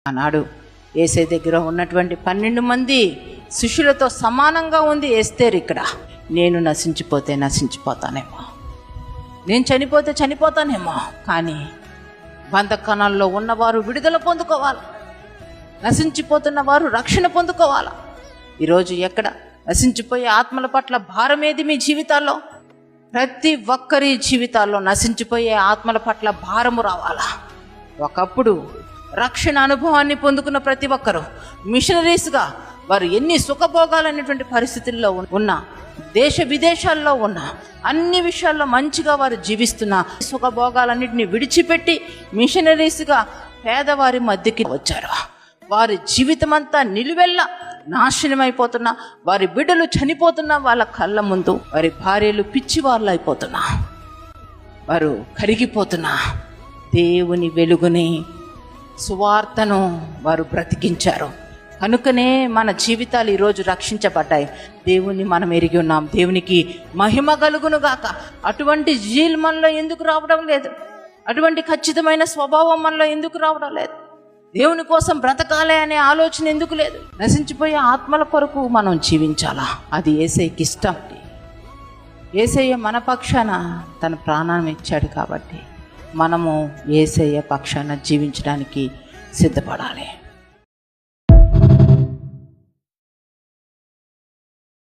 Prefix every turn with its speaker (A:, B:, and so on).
A: ఆనాడు యేసయ్య దగ్గర ఉన్నటువంటి 12 మంది శిష్యులతో సమానంగా ఉంది ఎస్తేరు. ఇక్కడ నేను నశించిపోతే నశించిపోతానేమో, నేను చనిపోతే చనిపోతానేమో, కానీ బంధకణాల్లో ఉన్నవారు విడుదల పొందుకోవాలి, నశించిపోతున్న వారు రక్షణ పొందుకోవాలి. ఈరోజు ఎక్కడ నశించిపోయే ఆత్మల పట్ల భారం ఏది మీ జీవితాల్లో? ప్రతి ఒక్కరి జీవితాల్లో నశించిపోయే ఆత్మల పట్ల భారము రావాలా. ఒకప్పుడు రక్షణ అనుభవాన్ని పొందుకున్న ప్రతి ఒక్కరు మిషనరీస్గా వారు ఎన్ని సుఖభోగాలనేటువంటి పరిస్థితుల్లో ఉన్న, దేశ విదేశాల్లో ఉన్న, అన్ని విషయాల్లో మంచిగా వారు జీవిస్తున్న సుఖభోగాలన్నింటినీ విడిచిపెట్టి మిషనరీస్గా పేదవారి మధ్యకి వచ్చారు. వారి జీవితం అంతా నిలువెల్లా నాశనమైపోతున్నా, వారి బిడ్డలు చనిపోతున్నా, వాళ్ళ కళ్ళ ముందు వారి భార్యలు పిచ్చివాళ్ళు అయిపోతున్నా, వారు కరిగిపోతున్నా, దేవుని వెలుగుని సువార్తను వారు బ్రతికించారు. కనుకనే మన జీవితాలు ఈరోజు రక్షించబడ్డాయి. దేవుని మనం ఎరిగి ఉన్నాం. దేవునికి మహిమ కలుగును గాక. అటువంటి జీల్ మనలో ఎందుకు రావడం లేదు? అటువంటి ఖచ్చితమైన స్వభావం మనలో ఎందుకు రావడం లేదు? దేవుని కోసం బ్రతకాలి అనే ఆలోచన ఎందుకు లేదు? నశించిపోయే ఆత్మల కొరకు మనం జీవించాలా. అది యేసయ్యకి ఇష్టం. యేసయ్య మన పక్షాన తన ప్రాణాన్ని ఇచ్చాడు కాబట్టి మనము యేసయ్య పక్షాన జీవించడానికి సిద్ధపడాలి.